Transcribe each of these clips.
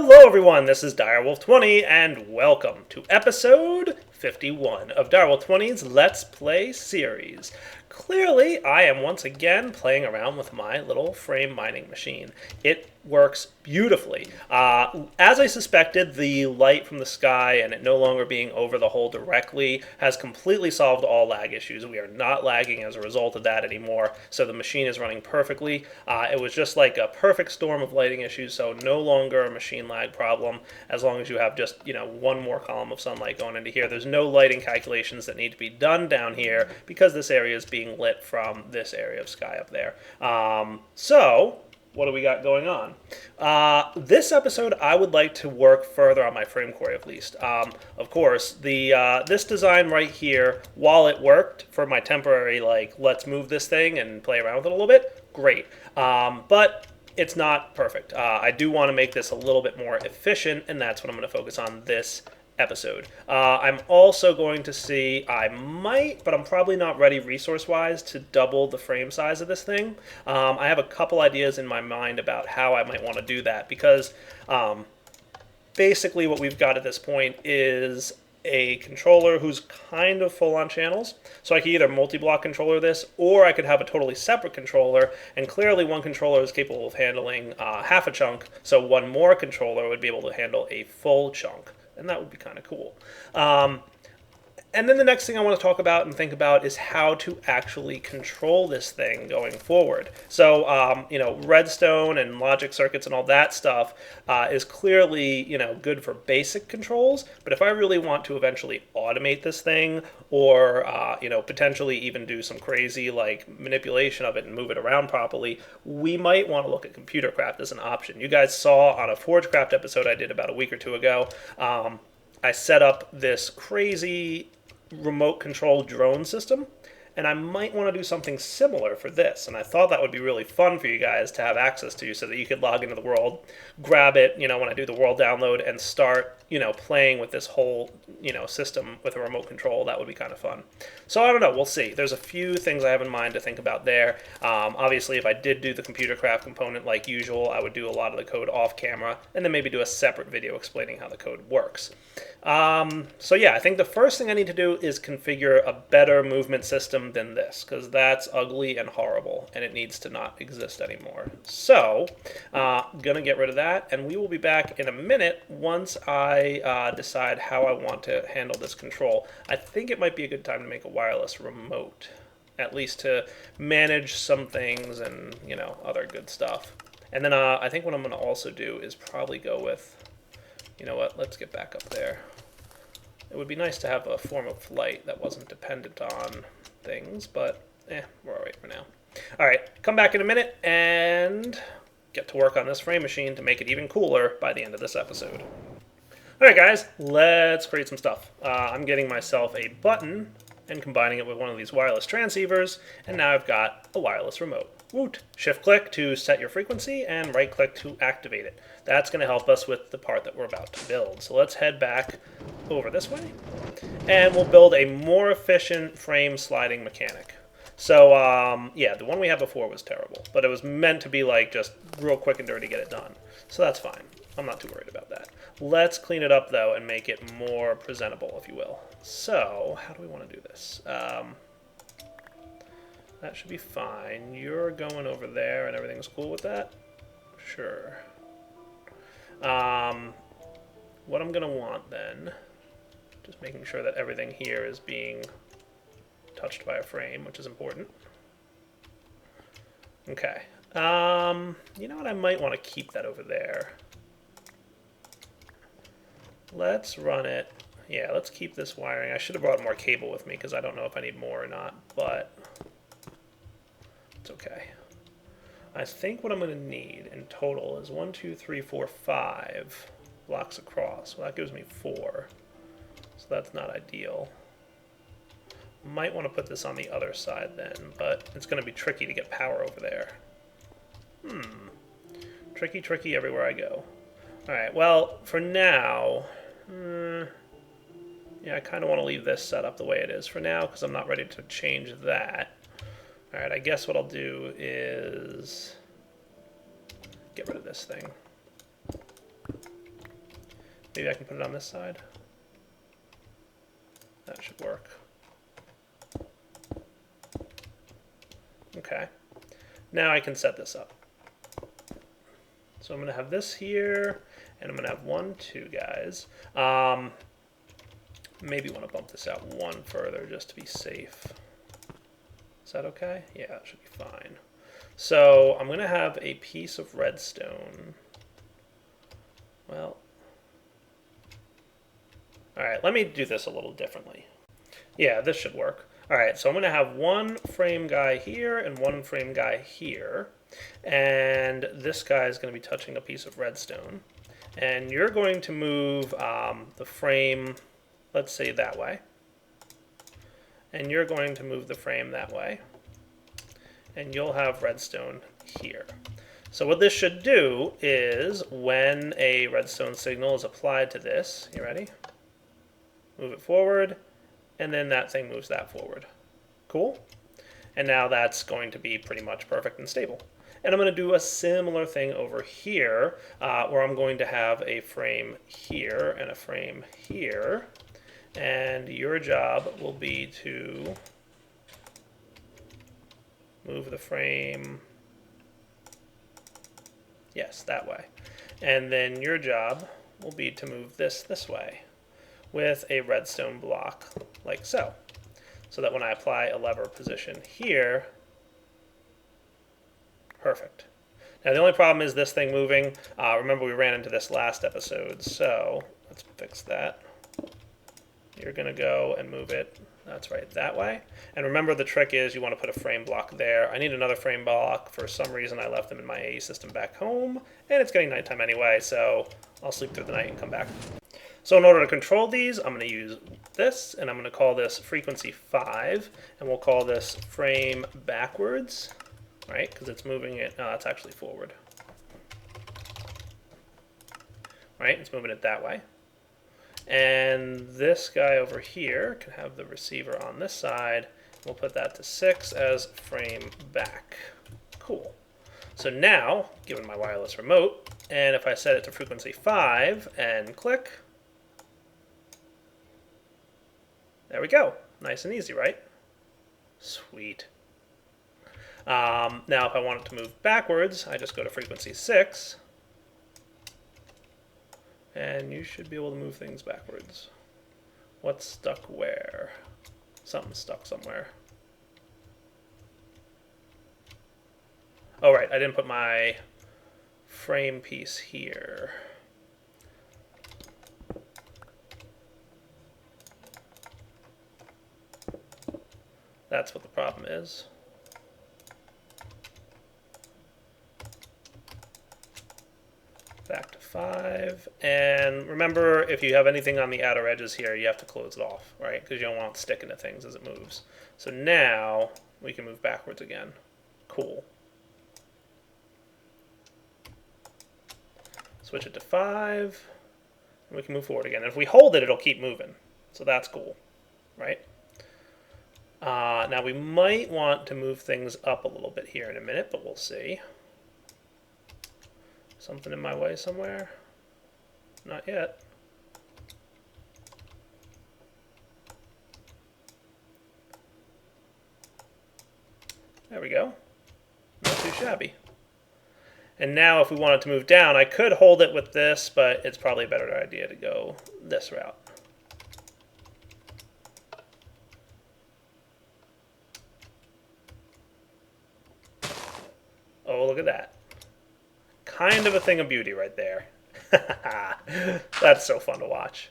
Hello everyone, this is Direwolf20 and welcome to episode 51 of Direwolf20's Let's Play series. Clearly, I am once again playing around with my little frame mining machine. It works beautifully. As I suspected, the light from the sky and it no longer being over the hole directly has completely solved all lag issues. We are not lagging as a result of that anymore, so the machine is running perfectly. It was just like a perfect storm of lighting issues, so no longer a machine lag problem as long as you have just, one more column of sunlight going into here. There's no lighting calculations that need to be done down here because this area is being lit from this area of sky up there. So what do we got going on? This episode, I would like to work further on my frame quarry at least. Of course, this design right here, while it worked for my temporary, let's move this thing and play around with it a little bit, great. But it's not perfect. I do want to make this a little bit more efficient, and that's what I'm going to focus on this episode. I'm also going to see, I might, but I'm probably not ready resource-wise to double the frame size of this thing. I have a couple ideas in my mind about how I might want to do that because basically what we've got at this point is a controller who's kind of full on channels. So I could either multi-block controller this, or I could have a totally separate controller, and clearly one controller is capable of handling half a chunk, so one more controller would be able to handle a full chunk. And that would be kind of cool. And then the next thing I want to talk about and think about is how to actually control this thing going forward. So, redstone and logic circuits and all that stuff is clearly, good for basic controls. But if I really want to eventually automate this thing or, potentially even do some crazy manipulation of it and move it around properly, we might want to look at computer craft as an option. You guys saw on a Forgecraft episode I did about a week or two ago, I set up this crazy remote control drone system, and I might want to do something similar for this, and I thought that would be really fun for you guys to have access to so that you could log into the world, grab it, when I do the world download, and start, playing with this whole, system with a remote control. That would be kind of fun. So I don't know, we'll see. There's a few things I have in mind to think about there. Obviously, if I did do the computer craft component like usual, I would do a lot of the code off camera, and then maybe do a separate video explaining how the code works. So yeah, I think the first thing I need to do is configure a better movement system than this, because that's ugly and horrible, and it needs to not exist anymore. So, gonna get rid of that, and we will be back in a minute once I decide how I want to handle this control. I think it might be a good time to make a wireless remote, at least to manage some things and, other good stuff. And then I think what I'm going to also do is probably go with, let's get back up there. It would be nice to have a form of flight that wasn't dependent on things, but we're all right for now. All right, come back in a minute and get to work on this frame machine to make it even cooler by the end of this episode. All right, guys, let's create some stuff. I'm getting myself a button and combining it with one of these wireless transceivers, and now I've got a wireless remote. Woot! Shift-click to set your frequency, and right-click to activate it. That's going to help us with the part that we're about to build. So let's head back over this way, and we'll build a more efficient frame sliding mechanic. So, yeah, the one we had before was terrible, but it was meant to be just real quick and dirty, get it done. So that's fine. I'm not too worried about that. Let's clean it up, though, and make it more presentable, if you will. So, how do we want to do this? That should be fine. You're going over there, and everything's cool with that? Sure. What I'm going to want, then, just making sure that everything here is being touched by a frame, which is important. Okay. You know what? I might want to keep that over there. Let's run it. Yeah, let's keep this wiring. I should have brought more cable with me because I don't know if I need more or not, but it's okay. I think what I'm going to need in total is 1, 2, 3, 4, 5 blocks across. Well, that gives me 4, so that's not ideal. Might want to put this on the other side then, but it's going to be tricky to get power over there. Tricky, tricky everywhere I go. Alright, well, for now, yeah, I kind of want to leave this set up the way it is for now because I'm not ready to change that. Alright, I guess what I'll do is get rid of this thing. Maybe I can put it on this side. That should work. Okay. Now I can set this up. So I'm going to have this here, and I'm going to have 1, 2 guys. Maybe want to bump this out 1 further just to be safe. Is that okay? Yeah, that should be fine. So I'm going to have a piece of redstone. Well, all right, let me do this a little differently. Yeah, this should work. All right, so I'm going to have 1 frame guy here and 1 frame guy here. And this guy is going to be touching a piece of redstone. And you're going to move the frame, let's say that way. And you're going to move the frame that way. And you'll have redstone here. So what this should do is when a redstone signal is applied to this, you ready? Move it forward, and then that thing moves that forward. Cool? And now that's going to be pretty much perfect and stable. And I'm going to do a similar thing over here, where I'm going to have a frame here and a frame here. And your job will be to move the frame, yes, that way. And then your job will be to move this way with a redstone block like so. So that when I apply a lever position here, perfect. Now the only problem is this thing moving. Remember we ran into this last episode, so let's fix that. You're going to go and move it, that's right, that way. And remember the trick is you want to put a frame block there. I need another frame block. For some reason I left them in my AE system back home, and it's getting nighttime anyway, so I'll sleep through the night and come back. So in order to control these, I'm going to use this, and I'm going to call this frequency 5, and we'll call this frame backwards, right? Because it's moving it, no, that's actually forward. Right, it's moving it that way. And this guy over here can have the receiver on this side. We'll put that to 6 as frame back. Cool. So now, given my wireless remote, and if I set it to frequency 5 and click, there we go. Nice and easy, right? Sweet. Now if I want it to move backwards, I just go to frequency 6. And you should be able to move things backwards. What's stuck where? Something's stuck somewhere. Oh, right, I didn't put my frame piece here. That's what the problem is. Back to 5, and remember if you have anything on the outer edges here you have to close it off, right, because you don't want it sticking to things as it moves. So now we can move backwards again. Cool. Switch it to 5 and we can move forward again. And if we hold it, it'll keep moving, so that's cool, right? Now we might want to move things up a little bit here in a minute, but we'll see. Something in my way somewhere? Not yet. There we go. Not too shabby. And now if we wanted to move down, I could hold it with this, but it's probably a better idea to go this route. Oh, look at that. Kind of a thing of beauty right there. That's so fun to watch.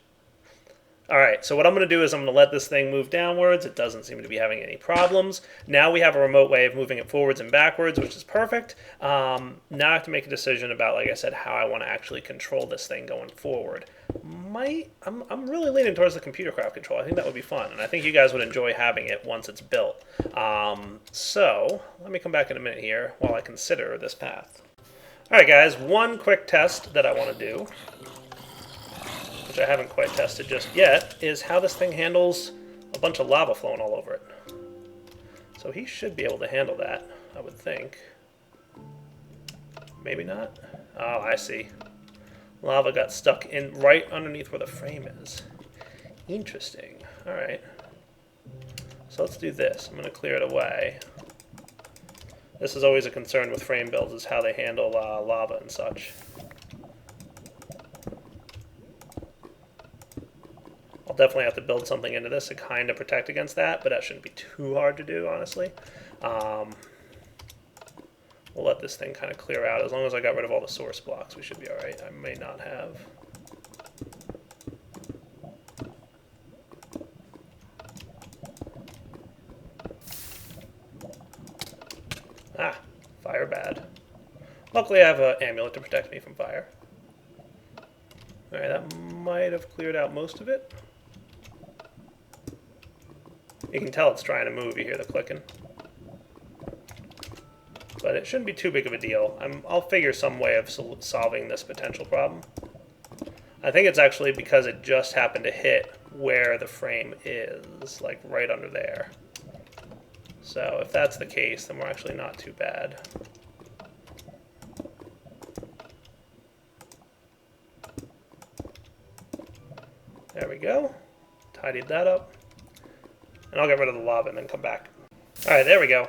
All right, so what I'm going to do is I'm going to let this thing move downwards. It doesn't seem to be having any problems. Now we have a remote way of moving it forwards and backwards, which is perfect. Now I have to make a decision about, like I said, how I want to actually control this thing going forward. I'm really leaning towards the computer craft control. I think that would be fun, and I think you guys would enjoy having it once it's built. So let me come back in a minute here while I consider this path. All right, guys, one quick test that I want to do, which I haven't quite tested just yet, is how this thing handles a bunch of lava flowing all over it. So he should be able to handle that, I would think. Maybe not? Oh, I see. Lava got stuck in right underneath where the frame is. Interesting. Alright. So let's do this. I'm going to clear it away. This is always a concern with frame builds, is how they handle lava and such. I'll definitely have to build something into this to kind of protect against that, but that shouldn't be too hard to do, honestly. We'll let this thing kind of clear out. As long as I got rid of all the source blocks, we should be alright. I may not have. Ah, fire bad. Luckily I have an amulet to protect me from fire. Alright, that might have cleared out most of it. You can tell it's trying to move. You hear the clicking. But it shouldn't be too big of a deal. I'll figure some way of solving this potential problem. I think it's actually because it just happened to hit where the frame is, like right under there. So if that's the case, then we're actually not too bad. There we go. Tidied that up. And I'll get rid of the lava and then come back. Alright, there we go.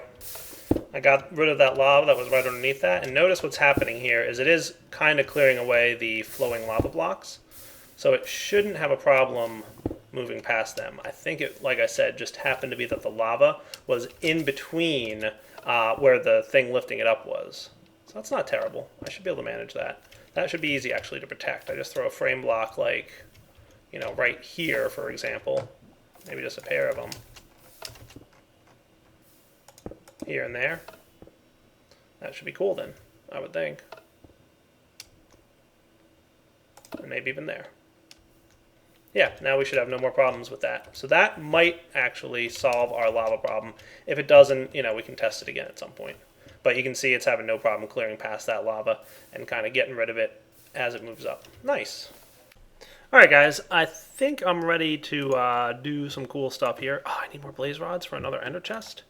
I got rid of that lava that was right underneath that. And notice what's happening here is it is kind of clearing away the flowing lava blocks. So it shouldn't have a problem moving past them. I think it, like I said, just happened to be that the lava was in between where the thing lifting it up was. So that's not terrible. I should be able to manage that. That should be easy, actually, to protect. I just throw a frame block, like, you know, right here, for example. Maybe just a pair of them. Here and there. That should be cool then, I would think. And maybe even there. Yeah, now we should have no more problems with that. So that might actually solve our lava problem. If it doesn't, you know, we can test it again at some point. But you can see it's having no problem clearing past that lava and kind of getting rid of it as it moves up. Nice. Alright guys, I think I'm ready to do some cool stuff here. Oh, I need more blaze rods for another ender chest.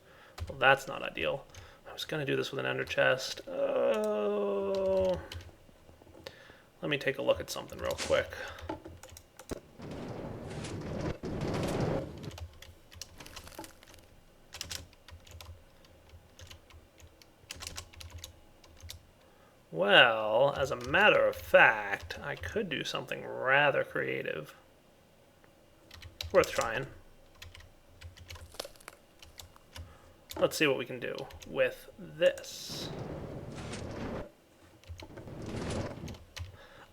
Well, that's not ideal. I was going to do this with an ender chest. Oh. Let me take a look at something real quick. Well, as a matter of fact, I could do something rather creative. Worth trying. Let's see what we can do with this.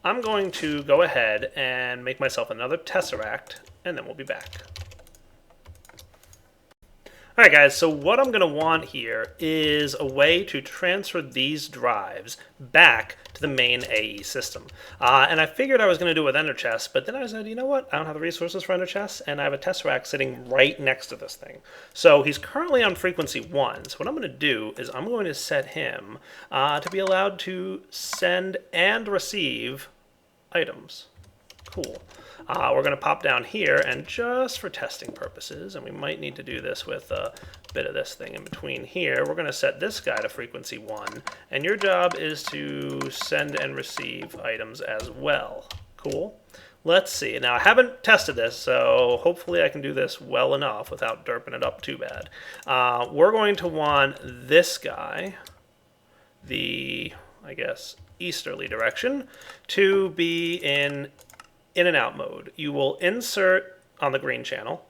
I'm going to go ahead and make myself another tesseract, and then we'll be back. Alright guys, so what I'm going to want here is a way to transfer these drives back to the main AE system. And I figured I was going to do it with ender chests, but then I said, you know what, I don't have the resources for ender chests, and I have a tesseract sitting right next to this thing. So he's currently on frequency 1, so what I'm going to do is I'm going to set him to be allowed to send and receive items. Cool. We're going to pop down here, and just for testing purposes, and we might need to do this with a bit of this thing in between here, we're going to set this guy to frequency 1, and your job is to send and receive items as well. Cool. Let's see. Now, I haven't tested this, so hopefully I can do this well enough without derping it up too bad. We're going to want this guy, the, I guess, easterly direction, to be in and out mode. You will insert on the green channel.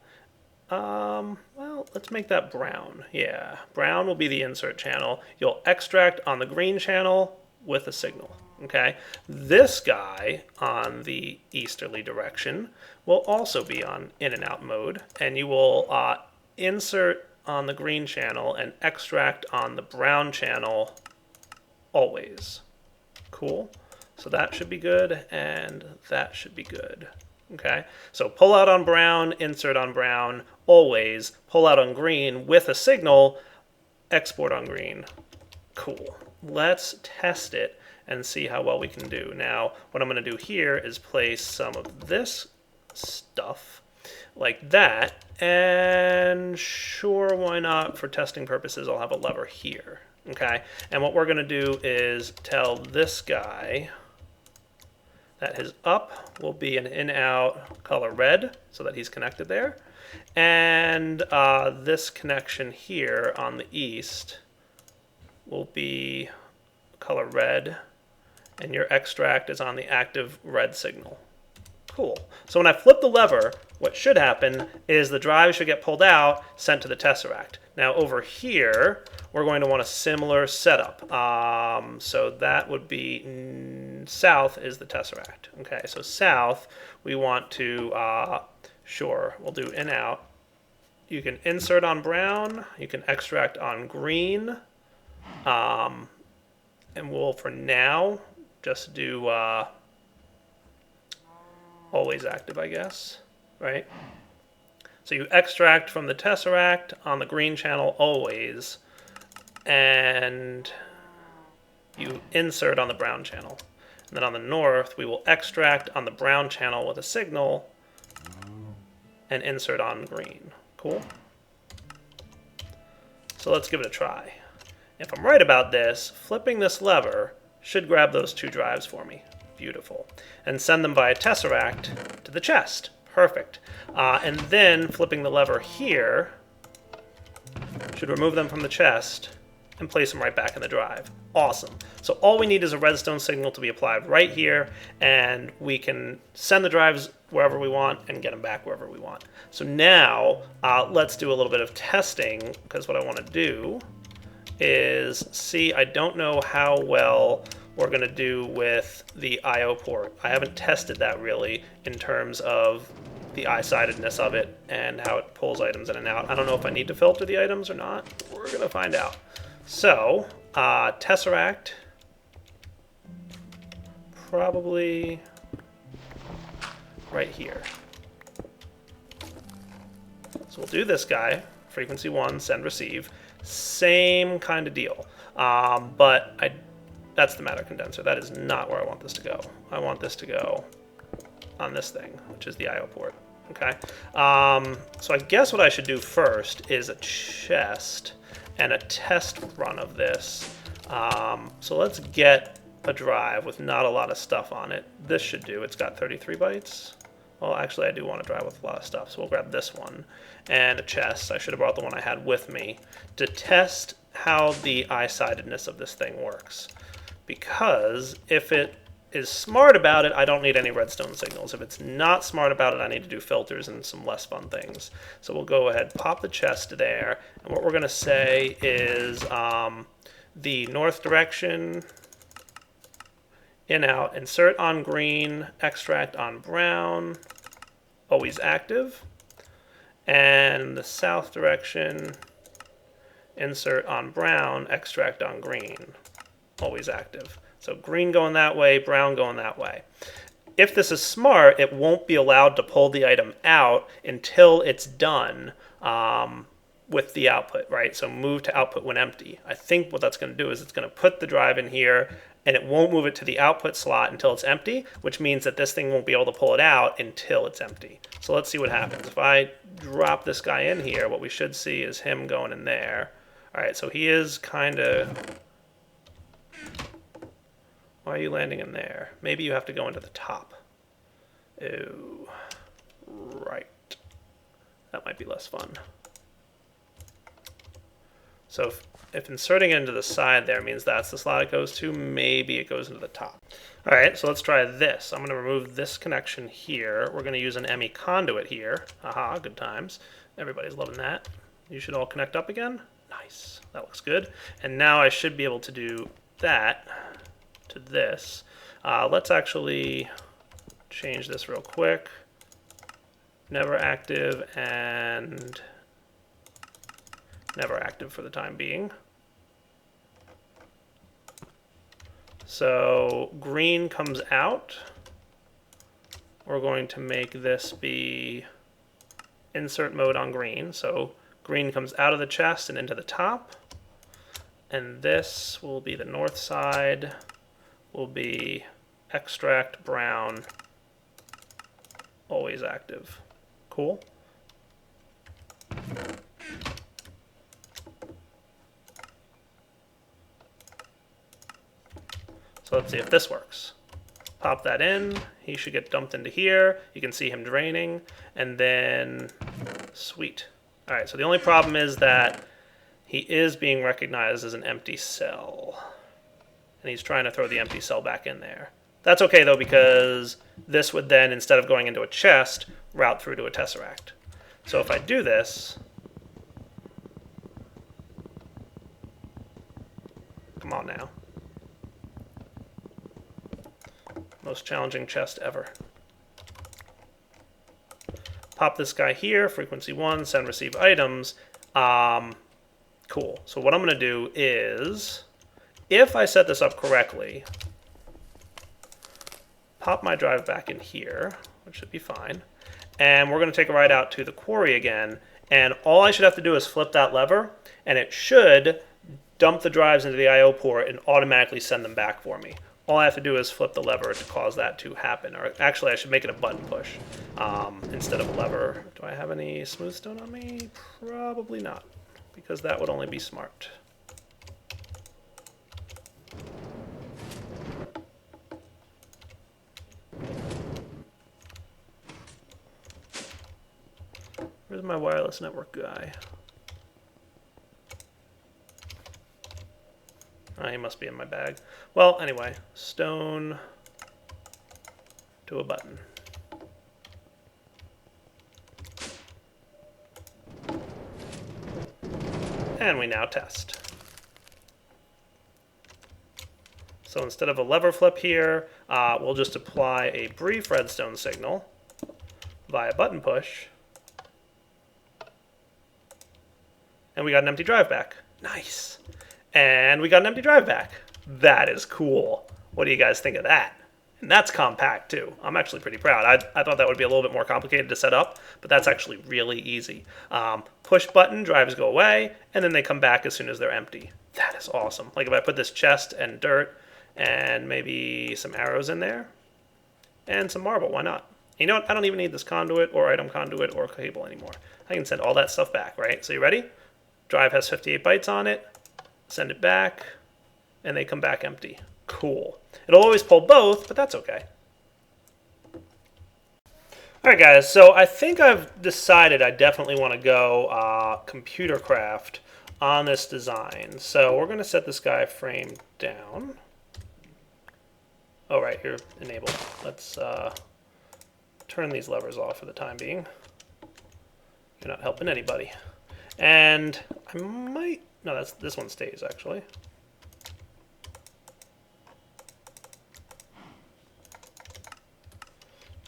Well, let's make that brown. Yeah, brown will be the insert channel. You'll extract on the green channel with a signal. Okay, this guy on the easterly direction will also be on in and out mode, and you will insert on the green channel and extract on the brown channel always. Cool. So that should be good, and that should be good. Okay, so pull out on brown, insert on brown, always. Pull out on green with a signal, export on green. Cool. Let's test it and see how well we can do. Now, what I'm going to do here is place some of this stuff like that, and sure, why not, for testing purposes, I'll have a lever here. Okay, and what we're going to do is tell this guy that his up will be an in-out color red, so that he's connected there. And this connection here on the east will be color red, and your extract is on the active red signal. Cool. So when I flip the lever, what should happen is the drive should get pulled out, sent to the tesseract. Now over here, we're going to want a similar setup. So that would be south is the tesseract. Okay, so south, we want to, sure, we'll do in out. You can insert on brown, you can extract on green, and we'll, for now, just do always active, I guess, right? So you extract from the tesseract on the green channel always, and you insert on the brown channel. And then on the north, we will extract on the brown channel with a signal and insert on green. Cool? So let's give it a try. If I'm right about this, flipping this lever should grab those two drives for me. Beautiful. And send them via tesseract to the chest. Perfect. And then flipping the lever here should remove them from the chest and place them right back in the drive. Awesome. So all we need is a redstone signal to be applied right here, and we can send the drives wherever we want and get them back wherever we want. So now let's do a little bit of testing, because what I want to do is see, I don't know how well we're going to do with the I/O port. I haven't tested that really in terms of the eye-sidedness of it and how it pulls items in and out. I don't know if I need to filter the items or not. We're going to find out. So, tesseract, probably right here. So we'll do this guy, frequency 1, send receive. Same kind of deal, but that's the matter condenser. That is not where I want this to go. I want this to go on this thing, which is the I/O port. Okay. So I guess what I should do first is a chest and a test run of this. So let's get a drive with not a lot of stuff on it. This should do. It's got 33 bytes. Well, actually, I do want a drive with a lot of stuff, so we'll grab this one. And a chest. I should have brought the one I had with me to test how the eye-sidedness of this thing works. Because if it is smart about it, I don't need any redstone signals. If it's not smart about it, I need to do filters and some less fun things. So we'll go ahead, pop the chest there, and what we're going to say is the north direction, in out, insert on green, extract on brown, always active, and the south direction, insert on brown, extract on green, always active. So green going that way, brown going that way. If this is smart, it won't be allowed to pull the item out until it's done with the output, right? So move to output when empty. I think what that's going to do is it's going to put the drive in here, and it won't move it to the output slot until it's empty, which means that this thing won't be able to pull it out until it's empty. So let's see what happens. If I drop this guy in here, what we should see is him going in there. All right, so he is kind of... Why are you landing in there? Maybe you have to go into the top. Oh, right. That might be less fun. So if inserting it into the side there means that's the slot it goes to, maybe it goes into the top. All right, so let's try this. I'm going to remove this connection here. We're going to use an ME conduit here. Aha, good times. Everybody's loving that. You should all connect up again. Nice. That looks good. And now I should be able to do that to this. Let's actually change this real quick. Never active and never active for the time being. So green comes out. We're going to make this be insert mode on green. So green comes out of the chest and into the top. And this will be the north side. Will be extract brown, always active. Cool. So let's see if this works. Pop that in. He should get dumped into here. You can see him draining. And then, sweet. All right, so the only problem is that he is being recognized as an empty cell. And he's trying to throw the empty cell back in there. That's okay, though, because this would then, instead of going into a chest, route through to a tesseract. So if I do this... Come on now. Most challenging chest ever. Pop this guy here, frequency 1, send receive items. Cool. So what I'm going to do is, if I set this up correctly, pop my drive back in here, which should be fine. And we're going to take a ride out to the quarry again. And all I should have to do is flip that lever, and it should dump the drives into the I/O port and automatically send them back for me. All I have to do is flip the lever to cause that to happen. Or actually, I should make it a button push instead of a lever. Do I have any smooth stone on me? Probably not, because that would only be smart. Where's my wireless network guy? Oh, he must be in my bag. Well, anyway, stone to a button. And we now test. So instead of a lever flip here, we'll just apply a brief redstone signal via button push. And we got an empty drive back. Nice. And we got an empty drive back. That is cool. What do you guys think of that? And that's compact too. I'm actually pretty proud. I thought that would be a little bit more complicated to set up, but that's actually really easy. Push button, drives go away, and then they come back as soon as they're empty. That is awesome. Like if I put this chest and dirt and maybe some arrows in there and some marble, why not? You know what? I don't even need this conduit or item conduit or cable anymore. I can send all that stuff back, right? So you ready? Drive has 58 bytes on it. Send it back, and they come back empty. Cool. It'll always pull both, but that's okay. All right, guys, so I think I've decided I definitely want to go computer craft on this design. So we're going to set this guy frame down. Oh, right, here, enable. Let's turn these levers off for the time being. You're not helping anybody. And I might... No, this one stays, actually.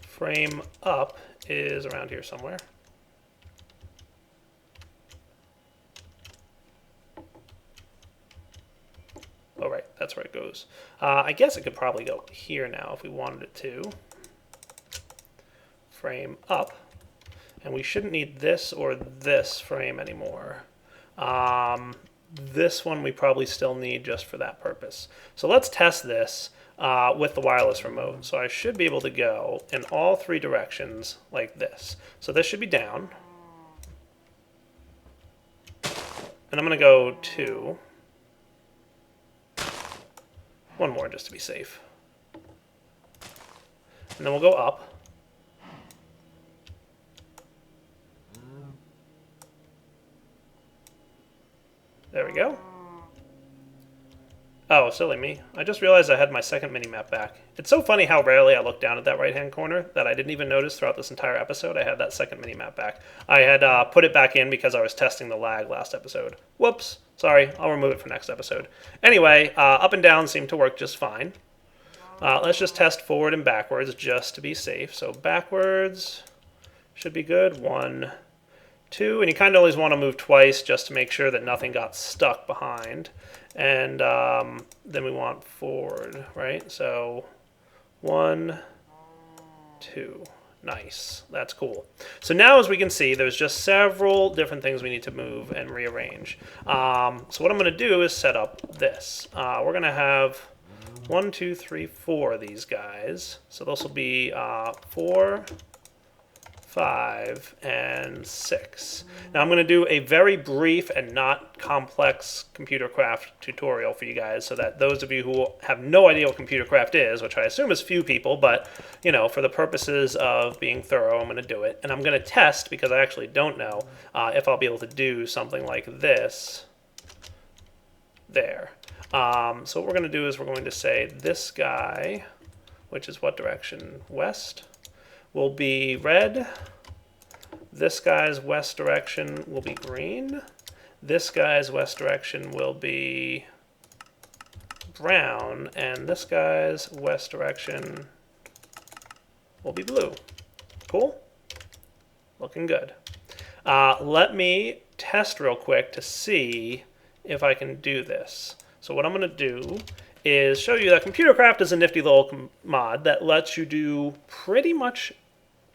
Frame up is around here somewhere. Oh, right, that's where it goes. I guess it could probably go here now if we wanted it to. Frame up. And we shouldn't need this or this frame anymore. This one we probably still need just for that purpose. So let's test this with the wireless remote. So I should be able to go in all three directions like this. So this should be down. And I'm going to go 2. One more just to be safe. And then we'll go up. There we go. Oh, silly me. I just realized I had my second mini-map back. It's so funny how rarely I look down at that right-hand corner that I didn't even notice throughout this entire episode I had that second mini-map back. I had put it back in because I was testing the lag last episode. Whoops. Sorry. I'll remove it for next episode. Anyway, up and down seem to work just fine. Let's just test forward and backwards just to be safe. So backwards should be good. 1, 2, and you kind of always want to move twice just to make sure that nothing got stuck behind. And then we want forward, right? So 1, 2. Nice. That's cool. So now, as we can see, there's just several different things we need to move and rearrange. So what I'm going to do is set up this. We're going to have 1, 2, 3, 4 of these guys. So this will be 4, 5, and 6. Now I'm going to do a very brief and not complex computer craft tutorial for you guys so that those of you who have no idea what computer craft is, which I assume is few people, but you know, for the purposes of being thorough, I'm going to do it. And I'm going to test, because I actually don't know, if I'll be able to do something like this there. So what we're going to do is we're going to say this guy, which is what direction? West, will be red. This guy's west direction will be green. This guy's west direction will be brown. And this guy's west direction will be blue. Cool? Looking good. Let me test real quick to see if I can do this. So what I'm going to do is show you that Computer Craft is a nifty little mod that lets you do pretty much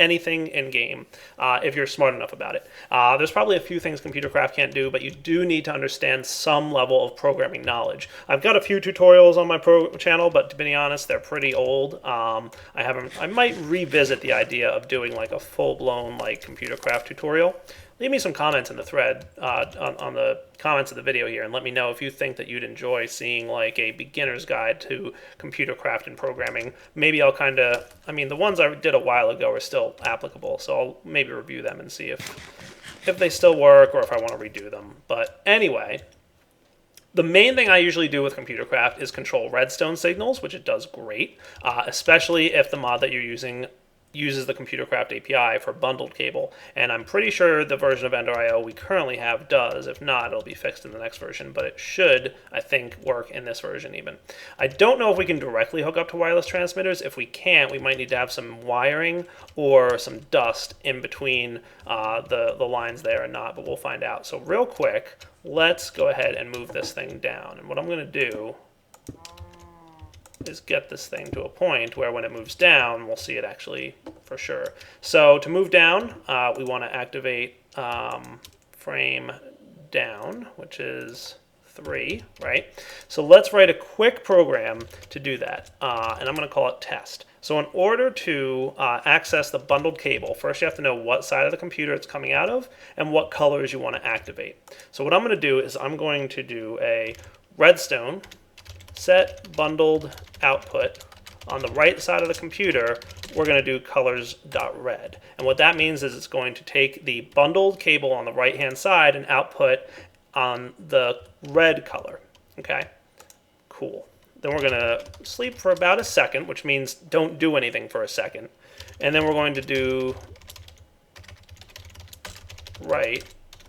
anything in game if you're smart enough about it. There's probably a few things Computer Craft can't do, but you do need to understand some level of programming knowledge. I've got a few tutorials on my channel, but to be honest, they're pretty old. I might revisit the idea of doing like a full-blown like Computer Craft tutorial. Leave me some comments in the thread on the comments of the video here, and let me know if you think that you'd enjoy seeing like a beginner's guide to computer craft and programming. Maybe I'll the ones I did a while ago are still applicable, so I'll maybe review them and see if they still work or if I want to redo them. But anyway, the main thing I usually do with Computer Craft is control redstone signals, which it does great, especially if the mod that you're using uses the Computer Craft API for bundled cable, and I'm pretty sure the version of Ender.io we currently have does. If not, it'll be fixed in the next version, but it should, I think, work in this version even. I don't know if we can directly hook up to wireless transmitters. If we can't, we might need to have some wiring or some dust in between the lines there and not, but we'll find out. So real quick, let's go ahead and move this thing down, and what I'm going to do is get this thing to a point where when it moves down, we'll see it actually for sure. So to move down, we want to activate frame down, which is 3, right? So let's write a quick program to do that, and I'm going to call it test. So in order to access the bundled cable, first you have to know what side of the computer it's coming out of and what colors you want to activate. So what I'm going to do is I'm going to do a redstone set bundled output. On the right side of the computer, we're going to do colors.red. And what that means is it's going to take the bundled cable on the right-hand side and output on the red color. Okay, cool. Then we're going to sleep for about a second, which means don't do anything for a second. And then we're going to do right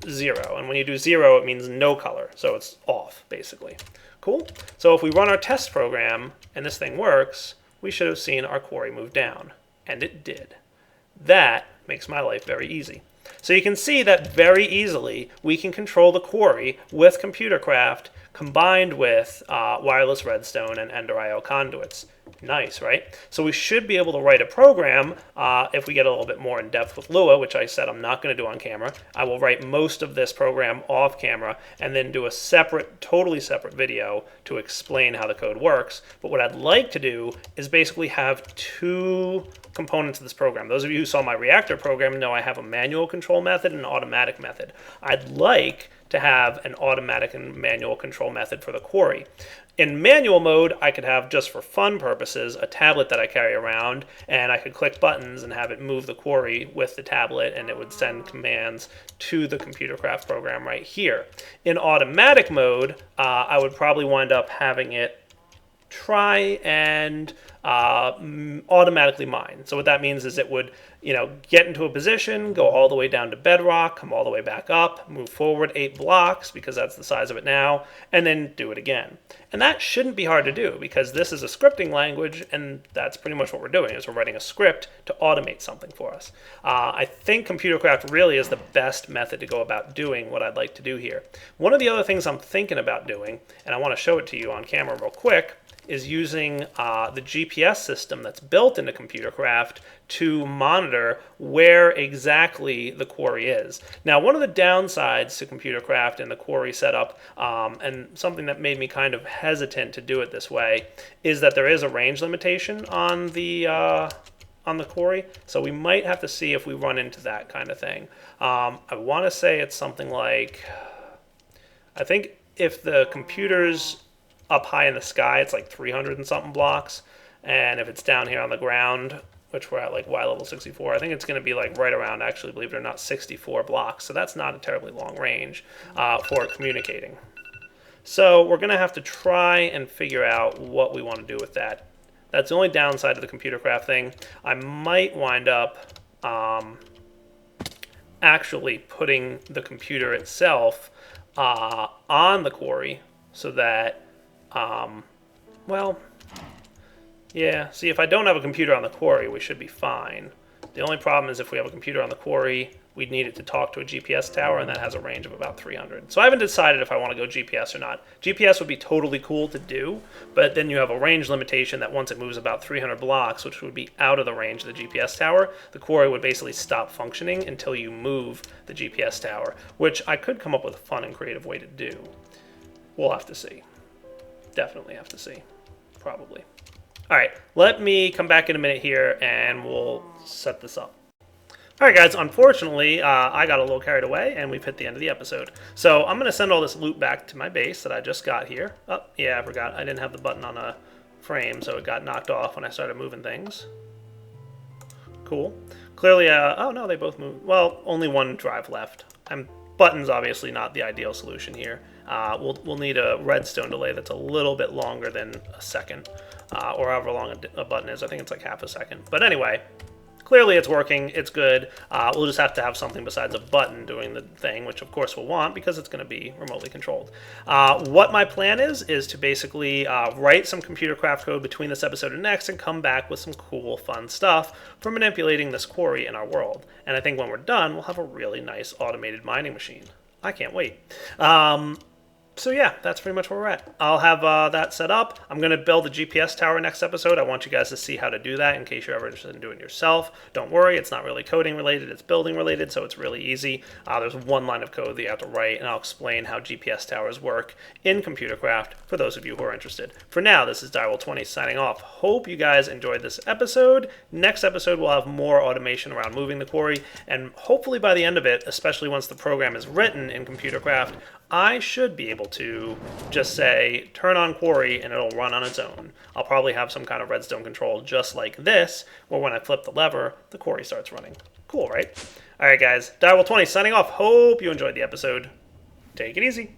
0. And when you do 0, it means no color. So it's off, basically. Cool. So if we run our test program and this thing works, we should have seen our quarry move down. And it did. That makes my life very easy. So you can see that very easily we can control the quarry with Computer Craft combined with wireless redstone and Ender.io conduits. Nice, right? So we should be able to write a program if we get a little bit more in depth with Lua, which I said I'm not going to do on camera. I will write most of this program off camera and then do a separate, totally separate video to explain how the code works. But what I'd like to do is basically have two components of this program. Those of you who saw my reactor program know I have a manual control method and an automatic method. I'd like to have an automatic and manual control method for the quarry. In manual mode, I could have, just for fun purposes, a tablet that I carry around, and I could click buttons and have it move the quarry with the tablet, and it would send commands to the Computer Craft program right here. In automatic mode, I would probably wind up having it try and automatically mine. So what that means is it would, get into a position, go all the way down to bedrock, come all the way back up, move forward 8 blocks because that's the size of it now, and then do it again. And that shouldn't be hard to do because this is a scripting language, and that's pretty much what we're doing is we're writing a script to automate something for us. I think Computer Craft really is the best method to go about doing what I'd like to do here. One of the other things I'm thinking about doing, and I want to show it to you on camera real quick, is using the GPS system that's built into Computer Craft to monitor where exactly the quarry is. Now, one of the downsides to Computer Craft and the quarry setup, and something that made me kind of hesitant to do it this way, is that there is a range limitation on the on the Quarry, so we might have to see if we run into that kind of thing. I want to say it's something like, I think if the computer's up high in the sky, it's like 300 and something blocks, and if it's down here on the ground, which we're at like Y level 64, I think it's going to be like right around, actually, believe it or not, 64 blocks. So that's not a terribly long range for communicating. So we're going to have to try and figure out what we want to do with that. That's the only downside of the computer craft thing. I might wind up actually putting the computer itself on the Quarry so that, well, yeah, see, if I don't have a computer on the Quarry, we should be fine. The only problem is if we have a computer on the Quarry, we'd need it to talk to a GPS tower, and that has a range of about 300. So I haven't decided if I want to go GPS or not. GPS would be totally cool to do, but then you have a range limitation that once it moves about 300 blocks, which would be out of the range of the GPS tower, the Quarry would basically stop functioning until you move the GPS tower, which I could come up with a fun and creative way to do. We'll have to see. Definitely have to see. Probably. All right, let me come back in a minute here, and we'll set this up. All right, guys, unfortunately, I got a little carried away, and we've hit the end of the episode. So I'm going to send all this loot back to my base that I just got here. Oh, yeah, I forgot. I didn't have the button on a frame, so it got knocked off when I started moving things. Cool. Clearly, oh, no, they both moved. Well, only one drive left. Button's obviously not the ideal solution here. We'll need a redstone delay that's a little bit longer than a second, or however long a button is. I think it's like half a second. But anyway, clearly it's working. It's good. We'll just have to have something besides a button doing the thing, which of course we'll want because it's going to be remotely controlled. What my plan is to basically write some computer craft code between this episode and next and come back with some cool, fun stuff for manipulating this Quarry in our world. And I think when we're done, we'll have a really nice automated mining machine. I can't wait. So yeah, that's pretty much where we're at. I'll have that set up. I'm going to build a GPS tower next episode. I want you guys to see how to do that in case you're ever interested in doing it yourself. Don't worry, it's not really coding related, it's building related, so it's really easy. There's one line of code that you have to write, and I'll explain how GPS towers work in Computer Craft for those of you who are interested. For now, this is Direwolf20 signing off. Hope you guys enjoyed this episode. Next episode, we'll have more automation around moving the Quarry, and hopefully by the end of it, especially once the program is written in Computer Craft, I should be able to just say, turn on Quarry, and it'll run on its own. I'll probably have some kind of redstone control just like this, where when I flip the lever, the Quarry starts running. Cool, right? All right, guys. Direwolf20 signing off. Hope you enjoyed the episode. Take it easy.